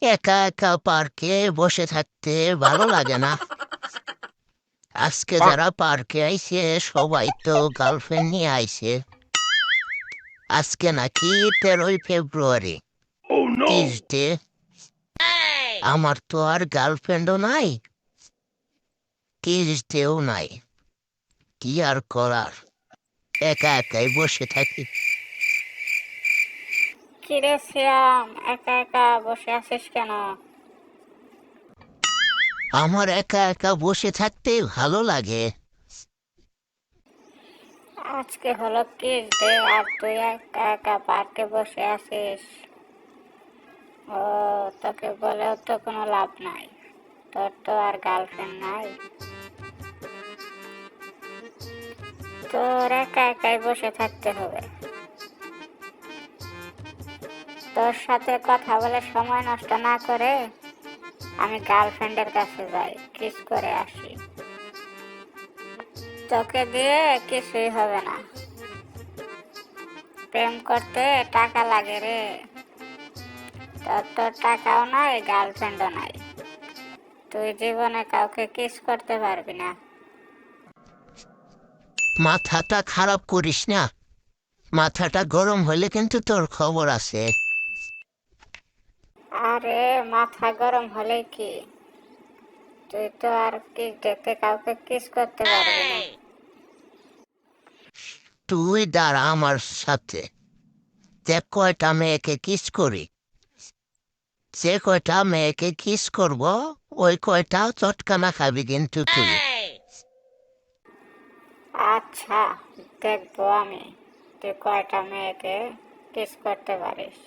একা একা পার্কে বসে থাকতে ভালো লাগে না। আজকে যারা পার্কে আইছে সবাই তো গার্লফ্রেন্ড নিয়ে আইছে। আজকে নাকি 13ই ফেব্রুয়ারি, টিউসডে। আমার তো আর গার্লফ্রেন্ডও নাই, টিউসডেও নাই। কি আর করার, একা একাই বসে থাকি। কিরে শ্যাম, একা একা বসে আছিস কেন? আমার একা একা বসে থাকতে ভালো লাগে। আজকে হলো টিউসডে আর তুই একা একা পার্কে বসে আছিস। ও, তোকে বলেও তো কোনো লাভ নাই, তোর তো আর গার্লফ্রেন্ড নাই। তোর একা একাই বসে থাকতে হবে। তোর সাথে কথা বলে সময় নষ্ট না করে আমি গার্লফ্রেন্ডের কাছে যাই, কিস করে আসি। তোকে দিয়ে কিছুই হবে না, প্রেম করতে টাকা লাগে রে। তোর টাকাও নাই, গার্লফ্রেন্ডও নাই, তুই জীবনে কাউকে কিস করতে পারবি না। মাথাটা খারাপ করিস না, মাথাটা গরম হলে কিন্তু তোর খবর আছে। আরে মাথা গরম হলে কি, তুই তো আর কিস দেখতে কাউকে কিস করতে পারবি না। তুই দাঁড়া আমার সাথে, দেখ কয়টা মেয়েকে কিস করি। যে কয়টা মেয়েকে কিস করব ওই কয়টা চটকানা খাবি কিন্তু তুই। আচ্ছা, দেখবো আমি তুই কয়টা মেয়েকে কিস করতে পারিস।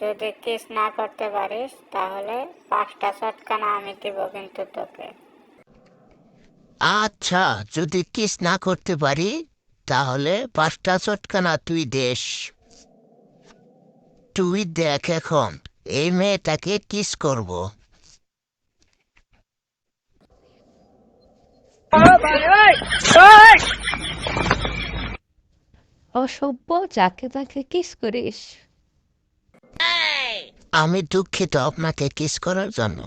যদি কিস না করতে পারিস তাহলে 5টা চটকানা আমি দিব কিন্তু তোকে। আচ্ছা, যদি কিস না করতে পারি তাহলে 5টা চটকানা তুই দেশ। তুই দেখ এখন এই মেয়েটাকে কিস করব। অসভ্য, যাকে তাকে কিস করিস। আমি দুঃখিত আপনাকে কিস করার জন্য।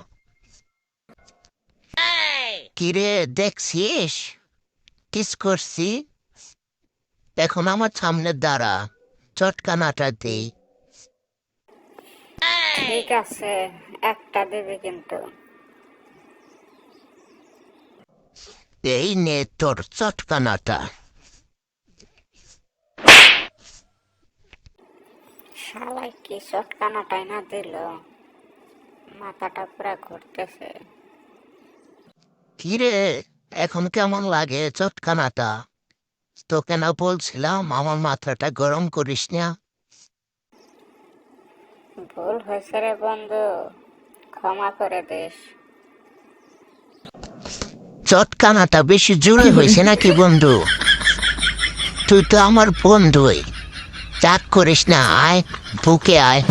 কিরে দেখছিস কিস করছি, এখন আমার সামনে দাঁড়া, চটকানাটা দেই। ঠিক আছে, একটা দিবি কিন্তু। এই নে তোর চটকানাটা। শালাই কি চটকানাটাই না দিল, মাথাটা পুরা ঘুরতেছে। কিরে এখন কেমন লাগে চটকানাটা? তোকে না বলছিলাম আমার মাথাটা গরম করিস না। ভুল হয়েছে রে বন্ধু, ক্ষমা করে দিস। চটকানাটা বেশি জোরে হয়েছে নাকি বন্ধু? তুই তো আমার বন্ধুই, চাক করিস না, আয় বুকে আয়।